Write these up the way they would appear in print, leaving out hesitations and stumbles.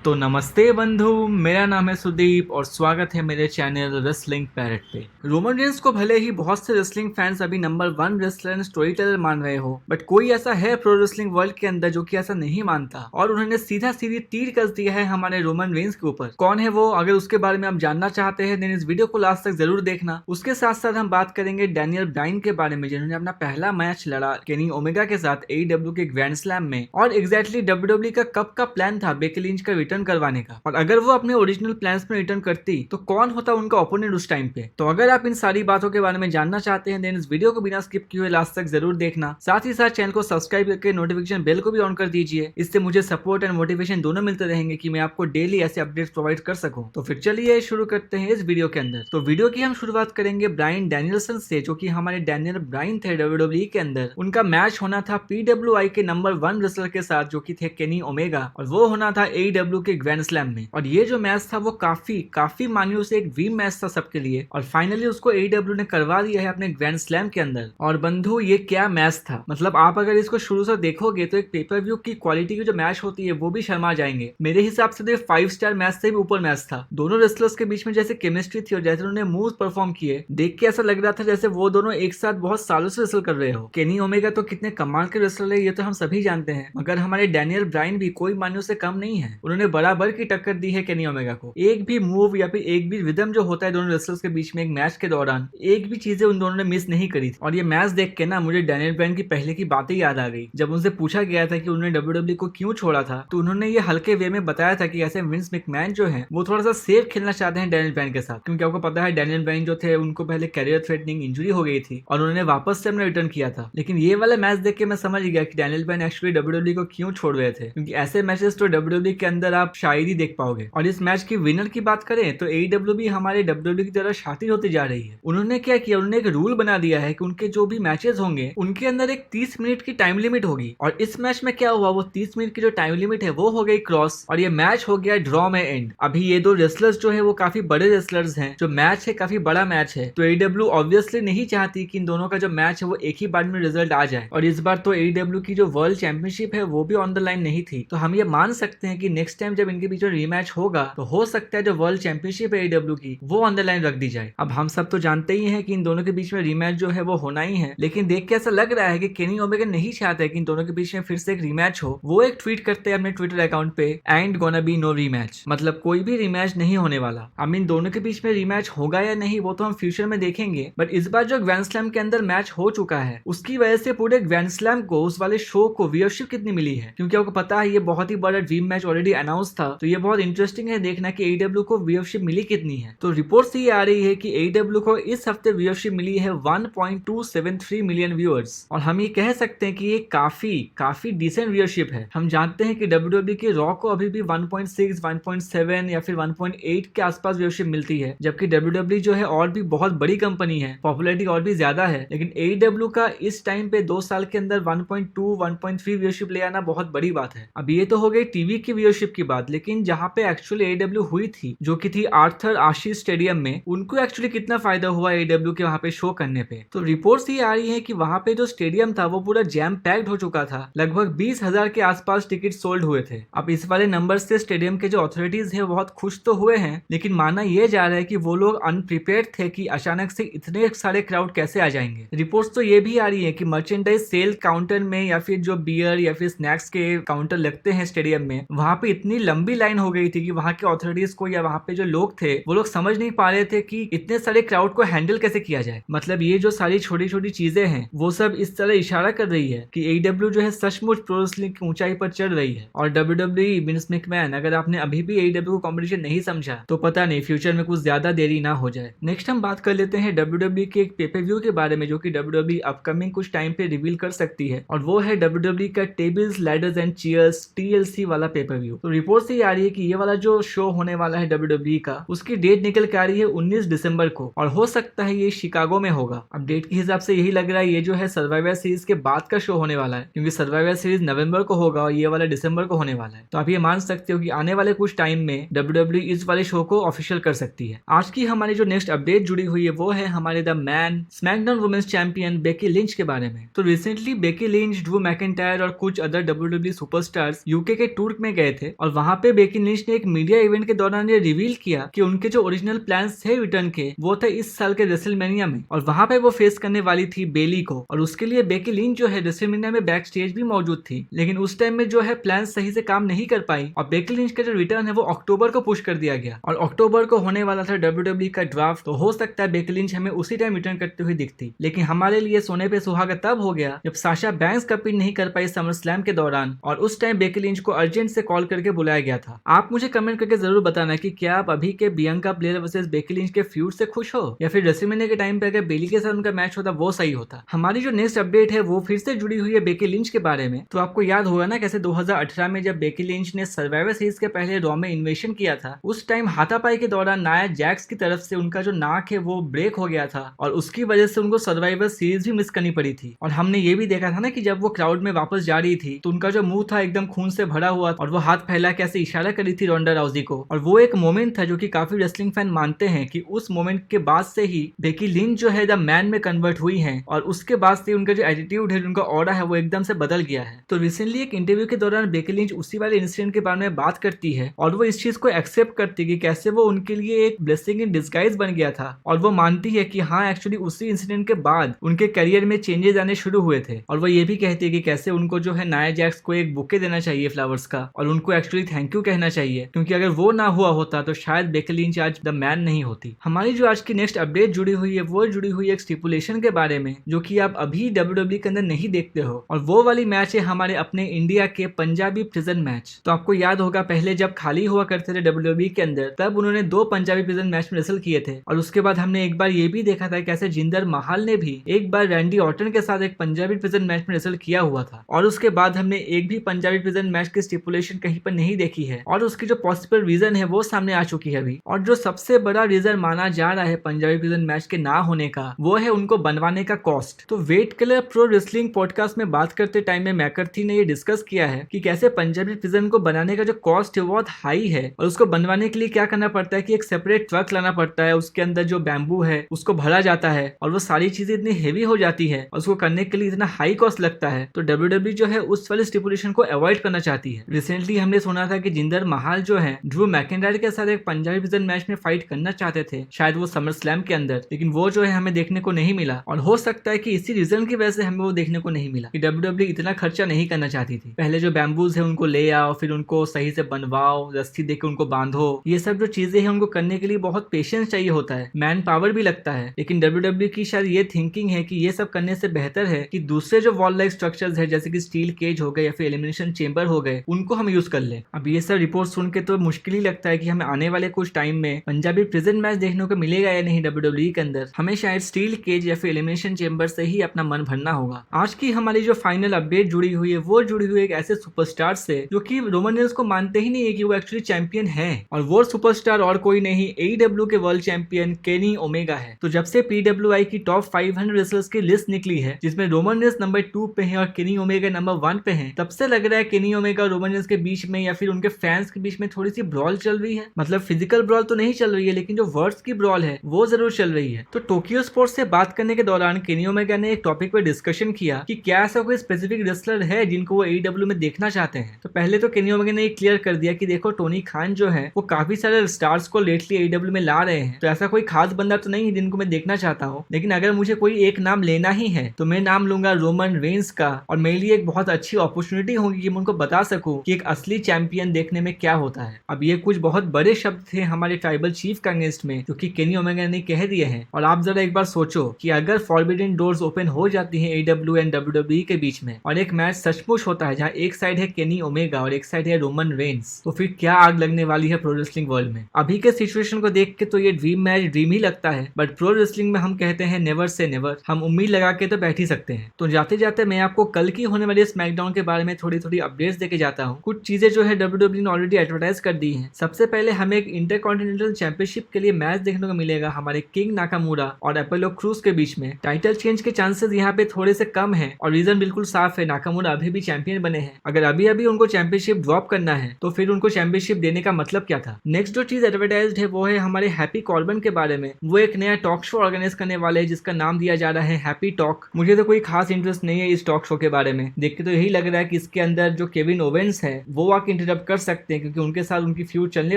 तो नमस्ते बंधु, मेरा नाम है सुदीप और स्वागत है मेरे चैनल रेसलिंग पैरेट पे। रोमन रेंस को भले ही बहुत से रेसलिंग फैंस अभी number 1 wrestler and story teller मान रहे हो, बट कोई ऐसा है प्रो रेसलिंग वर्ल्ड के अंदर जो कि ऐसा नहीं मानता और उन्होंने सीधा सीधी तीर कस दिया है हमारे रोमन रेंस के ऊपर। कौन है वो? अगर उसके बारे में आप जानना चाहते हैं देन इस वीडियो को लास्ट तक जरूर देखना। उसके साथ साथ हम बात करेंगे डैनियल ब्राइन के बारे में, जिन्होंने अपना पहला मैच लड़ा केनी ओमेगा के साथ AEW के ग्रैंड स्लैम में, और एग्जैक्टली WWE का कब का प्लान था बेकी लिंच का रिटर्न करवाने का, और अगर वो अपने ओरिजिनल प्लान्स में रिटर्न करती तो कौन होता उनका ओपोनेंट उस टाइम पे। तो अगर आप इन सारी बातों के बारे में जानना चाहते हैं देन इस वीडियो को बिना स्किप किए हुए लास्ट तक जरूर देखना। साथ ही साथ चैनल को सब्सक्राइब करके नोटिफिकेशन बेल को भी ऑन कर दीजिए, इससे मुझे सपोर्ट एंड मोटिवेशन दोनों मिलते रहेंगे कि मैं आपको डेली ऐसे अपडेट्स प्रोवाइड कर सकूं। तो फिर चलिए शुरू करते हैं इस वीडियो के अंदर। तो वीडियो की हम शुरुआत करेंगे ब्रायन डैनियलसन से, जो कि हमारे डैनियल ब्रायन थे WWE के अंदर। उनका मैच होना था PWI के नंबर 1 रेसलर के साथ जो कि थे केनी ओमेगा, और वो होना था AEW के ग्रैंड स्लैम में। और ये जो मैच था वो काफी मानियों से एक ड्रीम मैच था सबके लिए, और फाइनली उसको AEW ने करवा दिया है अपने ग्रैंड स्लैम के अंदर। और बंधु, ये क्या मैच था! मतलब आप अगर इसको शुरू से देखोगे तो एक पेपर व्यू की क्वालिटी की जो मैच होती है वो भी शर्मा जाएंगे। मेरे हिसाब से तो 5 स्टार मैच से भी ऊपर मैच था। दोनों रेसलर्स के बीच में जैसे केमिस्ट्री थी और जैसे उन्होंने मूव परफॉर्म किए, देख के ऐसा लग रहा था जैसे वो दोनों एक साथ बहुत सालों से रेसल कर रहे हो। केनी ओमेगा तो कितने कमाल के रेसलर है ये तो हम सभी जानते हैं, मगर हमारे डैनियल ब्रायन भी कोई मानियों से कम नहीं है। उन्होंने बराबर की टक्कर दी है केनी ओमेगा को। एक भी मूव या फिर एक भी रिदम जो होता है दोनों रेसलर्स के बीच में एक मैच के दौरान, एक भी चीजें उन दोनों ने मिस नहीं करी थी। और ये मैच देख के ना मुझे डैनियल ब्रायन की पहले की बातें याद आ गई। जब उनसे पूछा गया था कि उन्होंने WWE को क्यों छोड़ा था, तो उन्होंने ये हल्के वे में बताया था कि ऐसे विंस मैकमैन जो है वो थोड़ा सा सेफ खेलना चाहते हैं डैनियल ब्रायन के साथ, क्योंकि आपको पता है डैनियल ब्रायन जो थे उनको पहले कैरियर थ्रेटनिंग इंजरी हो गई थी और उन्होंने वापस से अपना रिटर्न किया था। लेकिन ये वाला मैच देख के मैं समझ गया कि डैनियल ब्रायन एक्चुअली WWE को क्यों छोड़ रहे थे, क्योंकि ऐसे मैचेस तो WWE के अंदर आप शायद ही देख पाओगे। और इस मैच की विनर की बात करें तो AEW भी हमारे WWE की तरह शातिर होती जा रही है। उन्होंने क्या किया, उन्होंने एक रूल बना दिया है कि उनके जो भी मैचेस होंगे उनके अंदर एक 30 मिनट की टाइम लिमिट होगी। और इस मैच में क्या हुआ, वो 30 मिनट की जो टाइम लिमिट है वो हो गई क्रॉस, और ये मैच हो गया ड्रॉ में एंड। अभी ये दो रेसलर्स जो है वो काफी बड़े रेसलर्स हैं, जो मैच है काफी बड़ा मैच है, तो AEW ऑब्वियसली नहीं चाहती कि इन दोनों का जो मैच है वो एक ही बार में रिजल्ट आ जाए। और इस बार तो AEW की जो वर्ल्ड चैंपियनशिप है वो भी ऑन द लाइन नहीं थी, तो हम ये मान सकते हैं कि नेक्स्ट टाइम जब इनके बीच में रीमैच होगा तो हो सकता है जो वर्ल्ड चैंपियनशिप है AEW की वो ऑन द लाइन रख दी जाए। अब हम सब तो जानते ही हैं कि इन दोनों के बीच में रीमैच जो है वो होना ही है, लेकिन देख के ऐसा लग रहा है कि केनी ओमेगा नहीं चाहता है कि इन दोनों के बीच में फिर से एक रीमैच हो। वो एक ट्वीट करते हैं अपने ट्विटर अकाउंट पे, and gonna be no rematch, मतलब कोई भी रीमैच नहीं होने वाला। अब इन दोनों के बीच में रीमैच होगा या नहीं वो तो हम फ्यूचर में देखेंगे, बट इस बार जो ग्रैंड स्लैम के अंदर मैच हो चुका है उसकी वजह से पूरे ग्रैंड स्लैम को, उस वाले शो को व्यूअरशिप कितनी मिली है, क्योंकि आपको पता है ये बहुत ही बड़ा ड्रीम मैच ऑलरेडी अनाउंस था, तो ये बहुत इंटरेस्टिंग है देखना कि AEW को व्यूअरशिप मिली कितनी है। तो रिपोर्ट ये आ रही है कि AEW को इस हफ्ते व्यूअरशिप मिली है 1.273 मिलियन व्यूअर्स, और हम ये कह सकते हैं कि ये काफी डिसेंट व्यूअरशिप है। हम जानते हैं कि WWE के रॉ को अभी भी 1.6, 1.7 या फिर 1.8 के आसपास व्यूअरशिप मिलती है, जबकि WWE जो है और भी बहुत बड़ी कंपनी है, पॉपुलैरिटी और भी ज्यादा है, लेकिन AEW का इस टाइम पे 2 साल के अंदर 1.2, 1.3 व्यूअरशिप ले आना बहुत बड़ी बात है। अब ये तो हो गई टीवी की व्यूअरशिप की बात, लेकिन जहाँ पे एक्चुअली AEW हुई थी जो कि थी आर्थर आशी स्टेडियम में, उनको एक्चुअली कितना फायदा हुआ AEW के वहाँ पे शो करने पे। तो रिपोर्ट्स ये आ रही है कि वहाँ पे जो स्टेडियम था वो पूरा जैम पैक्ड हो चुका था, लगभग 20,000 के आसपास टिकट सोल्ड हुए थे। अब इस वाले नंबर से स्टेडियम के जो अथॉरिटीज है बहुत खुश तो हुए हैं, लेकिन माना यह जा रहा है कि वो लोग अनप्रिपेयर्ड थे कि अचानक से इतने सारे क्राउड कैसे आ जाएंगे। रिपोर्ट्स तो ये भी आ रही है कि मर्चेंडाइज सेल काउंटर में या फिर जो बियर या फिर स्नैक्स के काउंटर लगते हैं स्टेडियम में, वहां पे इतनी लंबी लाइन हो गई थी कि वहां के अथॉरिटीज को या वहां पे जो लोग थे वो लोग समझ नहीं पा रहे थे कि इतने सारे क्राउड को हैंडल कैसे किया जाए। मतलब ये जो सारी छोटी छोटी चीजें हैं वो सब इस तरह इशारा कर रही है कि AEW जो है सचमुच प्रो रेसलिंग की ऊंचाई पर चढ़ रही है। और WWE विंस मैकमैन, अगर आपने अभी भी AEW को कॉम्पिटिशन नहीं समझा तो पता नहीं फ्यूचर में कुछ ज्यादा देरी ना हो जाए। नेक्स्ट हम बात कर लेते हैं WWE के एक पेपर व्यू के बारे में जो कि WWE अपकमिंग कुछ टाइम पे रिवील कर सकती है, और वो है WWE का tables ladders and chairs TLC वाला पेपर व्यू। तो रिपोर्ट से ये आ रही है कि ये वाला जो शो होने वाला है WWE का, उसकी डेट निकल के आ रही है 19 दिसंबर को, और हो सकता है ये शिकागो में होगा। अब डेट के हिसाब से यही लग रहा है ये जो है सर्वाइवर सीरीज के बाद का शो होने वाला है, क्योंकि सर्वाइवर सीरीज नवंबर को होगा और ये वाला दिसंबर को होने वाला है। तो आप ये मान सकते हो कि आने वाले कुछ टाइम में WWE इस वाले शो को ऑफिशियल कर सकती है। आज की हमारी जो नेक्स्ट अपडेट जुड़ी हुई है वो है हमारे the man SmackDown women's champion Becky Lynch के बारे में। तो recently Becky Lynch, Drew McIntyre और कुछ अदर WWE सुपरस्टार्स यूके के टूर में गए थे, और और वहाँ पे बेकी लिंच ने एक मीडिया इवेंट के दौरान ये रिवील किया कि उनके जो ओरिजिनल प्लान्स थे रिटर्न के वो थे इस साल के रेसलमेनिया में, और वहाँ पे वो फेस करने वाली थी बेली को, और उसके लिए बेकी लिंच जो है रेसलमेनिया में बैक स्टेज भी मौजूद थी। लेकिन उस टाइम में जो है प्लान सही से काम नहीं कर पाई और बेकी लिंच का जो रिटर्न है वो अक्टूबर को पुश कर दिया गया, और अक्टूबर को होने वाला था WWE का ड्राफ्ट। तो हो सकता है बेकी लिंच हमें उसी टाइम रिटर्न करती हुई दिखती, लेकिन हमारे लिए सोने पे सुहागा तब हो गया जब साशा बैंक्स कम्पीट नहीं कर पाई समर स्लैम के दौरान, और उस टाइम बेकी लिंच को अर्जेंट से कॉल करके बुलाया गया था। आप मुझे कमेंट करके जरूर बताना कि क्या आप अभी के Bianca Blair versus Beki Lynch के फ्यूड से खुश हो, या फिर रेसलमेनिया के टाइम पे अगर बेली के साथ उनका मैच होता वो सही होता। हमारी जो नेक्स्ट अपडेट है वो फिर से जुड़ी हुई है बेकी लिंच के बारे में। तो आपको याद होगा ना कैसे 2018 में जब बेकी लिंच ने सर्वाइवर सीरीज के पहले रॉ में इन्वेशन किया था, उस टाइम हाथापाई के दौरान नाया जैक्स की तरफ से उनका जो नाक है वो ब्रेक हो गया था, और उसकी वजह से उनको सर्वाइवर सीरीज भी मिस करनी पड़ी थी। और हमने ये भी देखा था ना कि जब वो क्राउड में वापस जा रही थी तो उनका जो मुंह था एकदम खून से भरा हुआ, और वो हाथ फैला के ऐसे इशारा करी थी रोंडा राउजी को, और वो एक मोमेंट था जो कि काफी रेसलिंग फैन मानते हैं कि उस मोमेंट के बाद से ही बेकी लिंच जो है द मैन में कन्वर्ट हुई हैं, और उसके बाद से उनका जो एटीट्यूड है, उनका ऑरा है, वो एकदम से बदल गया है। तो रिसेंटली एक इंटरव्यू के दौरान बेकी लिंच उसी वाले इंसिडेंट के बारे में बात करती है, और वो इस चीज को एक्सेप्ट करती है कि कैसे वो उनके लिए एक ब्लेसिंग इन डिस्गाइज बन गया था, और वो मानती है कि हाँ एक्चुअली उसी इंसिडेंट के बाद उनके करियर में चेंजेस आने शुरू हुए थे। और वो ये भी कहती है कि कैसे उनको जो है नाया जैक्स को एक बुके देना चाहिए फ्लावर्स का, और उनको एक्चुअली थैंक यू कहना चाहिए, क्योंकि अगर वो ना हुआ होता तो शायद बेकी लिंच आज द मैन नहीं होती। हमारी जो आज की नेक्स्ट अपडेट जुड़ी हुई है वो जुड़ी हुई है एक स्टिपुलेशन के बारे में जो कि आप अभी WWE के अंदर नहीं देखते हो, और वो वाली मैच है हमारे अपने इंडिया के पंजाबी प्रिजन मैच। तो आपको याद होगा पहले जब खाली हुआ करते थे WWE के अंदर तब उन्होंने 2 पंजाबी प्रिजन मैच में रेसल किए थे, और उसके बाद हमने एक बार ये भी देखा था कैसे जिंदर महाल ने भी एक बार रैंडी ऑर्टन के साथ एक पंजाबी प्रिजन मैच में रेसल किया हुआ था, और उसके बाद हमने एक भी पंजाबी प्रिजन मैच की स्टिपुलेशन कहीं पर नहीं देखी है, और उसकी जो पॉसिबल रीजन है वो सामने आ चुकी है अभी। और जो सबसे बड़ा रीजन माना जा रहा है पंजाबी प्रिजन मैच के ना होने का वो है उनको बनवाने का कॉस्ट। तो Wade Keller pro wrestling podcast में बात करते टाइम में मैकर्थी ने ये डिस्कस किया है कि कैसे पंजाबी प्रिजन को बनाने का जो कॉस्ट है वो बहुत हाई है, और उसको बनवाने के लिए क्या करना पड़ता है कि एक सेपरेट ट्रक लाना पड़ता है, उसके अंदर जो बैम्बू है उसको भरा जाता है, और वो सारी चीजें इतनी हेवी हो जाती है और उसको करने के लिए इतना हाई कॉस्ट लगता है। तो WWE जो है उस वाले स्टिपुलेशन को अवॉइड करना चाहती है। रिसेंटली हमने सुना था कि जिंदर महाल जो है ड्रू मैकेंडायर के साथ एक पंजाबी प्रिजन मैच में फाइट करना चाहते थे, शायद वो समर स्लैम के अंदर, लेकिन वो जो है हमें देखने को नहीं मिला, और हो सकता है कि इसी रीजन की वजह से हमें वो देखने को नहीं मिला कि WWE इतना खर्चा नहीं करना चाहती थी। पहले जो बैम्बूज है उनको ले आओ, फिर उनको सही से बनवाओ, रस्सी देके उनको बांधो, ये सब जो चीजें हैं उनको करने के लिए बहुत पेशेंस चाहिए होता है, मैन पावर भी लगता है। लेकिन WWE की शायद ये थिंकिंग है कि ये सब करने से बेहतर है कि दूसरे जो वॉल लाइक स्ट्रक्चर्स है जैसे कि स्टील केज हो गए या फिर एलिमिनेशन चेंबर हो गए उनको हम यूज कर ले। अब ये सब रिपोर्ट सुन के तो मुश्किल ही लगता है कि हमें आने वाले कुछ टाइम में पंजाबी प्रिजन मैच देखने को मिलेगा या नहीं WWE के अंदर। हमें शायद स्टील केज या फिर एलिमिनेशन चेंबर से ही अपना मन भरना होगा। आज की हमारी जो फाइनल अपडेट जुड़ी हुई है वो जुड़ी हुई है एक ऐसे सुपरस्टार से जो कि रोमन रेंस को मानते ही नहीं है कि वो एक्चुअली चैंपियन है, और वो सुपरस्टार और कोई नहीं AEW के वर्ल्ड चैंपियन केनी ओमेगा है। तो जब से PWI की टॉप 500 रेसलर्स की लिस्ट निकली है जिसमें रोमन रेंस नंबर 2 पे है और केनी ओमेगा नंबर 1 पे है, तब से लग रहा है केनी ओमेगा और रोमन रेंस के बीच में या फिर उनके फैंस के बीच में थोड़ी सी ब्रॉल चल रही है। मतलब फिजिकल ब्रॉल तो नहीं चल रही है लेकिन जो वर्ड्स की ब्रॉल है वो जरूर चल रही है। तो टोक्यो स्पोर्ट्स से बात करने के दौरान केनी ओमेगा ने एक टॉपिक पर डिस्कशन किया कि क्या ऐसा कोई स्पेसिफिक रेसलर है जिनको वो AEW में देखना चाहते हैं। तो पहले तो केनी ओमेगा ने क्लियर कर दिया कि देखो टोनी खान जो है वो काफी सारे स्टार्स को लेटली AEW में ला रहे हैं, तो ऐसा कोई खास बंदा तो नहीं है जिनको मैं देखना चाहता हूँ, लेकिन अगर मुझे कोई एक नाम लेना ही है तो मैं नाम लूंगा रोमन रेंस का, और मेरे लिए एक बहुत अच्छी अपॉर्चुनिटी होगी कि मैं उनको बता सकूं कि एक असली चैंपियन देखने में क्या होता है। अब ये कुछ बहुत बड़े शब्द थे हमारे ट्राइबल चीफ का अगेंस्ट में जो कि केनी ओमेगा ने कह दिए हैं, और आप जरा एक बार सोचो कि अगर फॉरबिडन डोर्स ओपन हो जाती है AEW एंड WWE के बीच में और एक मैच सचमुच होता है जहाँ एक साइड है केनी ओमेगा और एक साइड है रोमन रेंस, तो फिर क्या आग लगने वाली है प्रो रेसलिंग वर्ल्ड में। अभी के सिचुएशन को देख के तो ये ड्रीम मैच ड्रीम ही लगता है, बट प्रो रेसलिंग में हम कहते हैं नेवर से नेवर, हम उम्मीद लगा के तो बैठ ही सकते हैं। तो जाते जाते मैं आपको कल की होने वाली स्मैकडाउन के बारे में थोड़ी थोड़ी अपडेट्स देके जाता हूँ। कुछ चीजें जो है WWE ने ऑलरेडी एडवर्टाइज कर दी है। सबसे पहले हमें एक इंटरकॉन्टिनेंटल चैंपियनशिप के लिए मैच देखने को मिलेगा हमारे किंग नाकामुरा और अपोलो क्रूज के बीच में। टाइटल चेंज के चांसेस यहाँ पे थोड़े से कम है और रीजन बिल्कुल साफ है, नाकामुरा अभी भी चैंपियन बने हैं। अगर अभी अभी उनको चैंपियनशिप ड्रॉप करना है तो फिर उनको चैंपियनशिप देने का मतलब क्या था। नेक्स्ट जो चीज एडवर्टाइज्ड है वो है हमारे हैप्पी कॉर्बन के बारे में। वो एक नया टॉक शो ऑर्गेनाइज करने वाले हैं जिसका नाम दिया जा रहा है हैप्पी टॉक। मुझे तो कोई खास इंटरेस्ट नहीं है इस टॉक शो के बारे में, देख के तो यही लग रहा है कि इसके अंदर जो केविन ओवेंस है वो आके इंटरप्ट कर सकते हैं क्योंकि उनके साथ उनकी फ्यूड चलने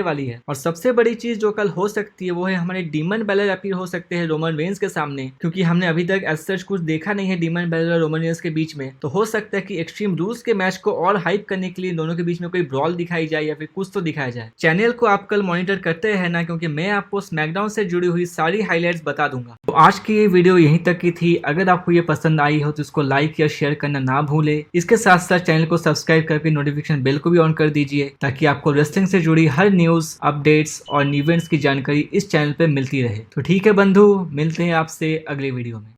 वाली है। और सबसे बड़ी चीज जो कल हो सकती है वो है हमारे डीमन बेलर अपीयर हो सकते हैं रोमन रेंस के सामने, क्योंकि हमने अभी तक एज सच कुछ देखा नहीं है डीमन बेलर और रोमन रेंस के बीच में। तो हो सकता है कि एक्सट्रीम रूल्स के मैच को और हाइप करने के लिए दोनों के बीच में कोई ब्रॉल दिखाई जाए या फिर कुछ तो दिखाया जाए। चैनल को आप कल मॉनिटर करते हैं ना, क्योंकि मैं आपको स्मैकडाउन से जुड़ी हुई सारी हाईलाइट्स बता दूंगा। तो आज की ये वीडियो यहीं तक की थी। अगर आपको ये पसंद आई हो तो इसको लाइक या शेयर करना ना भूले। इसके साथ साथ चैनल को सब्सक्राइब करके नोटिफिकेशन बेल को भी ऑन कर दीजिए ताकि आपको रेसलिंग से जुड़ी हर न्यूज, अपडेट्स और इवेंट्स की जानकारी इस चैनल पे मिलती रहे। तो ठीक है बंधु, मिलते हैं आपसे अगली वीडियो में।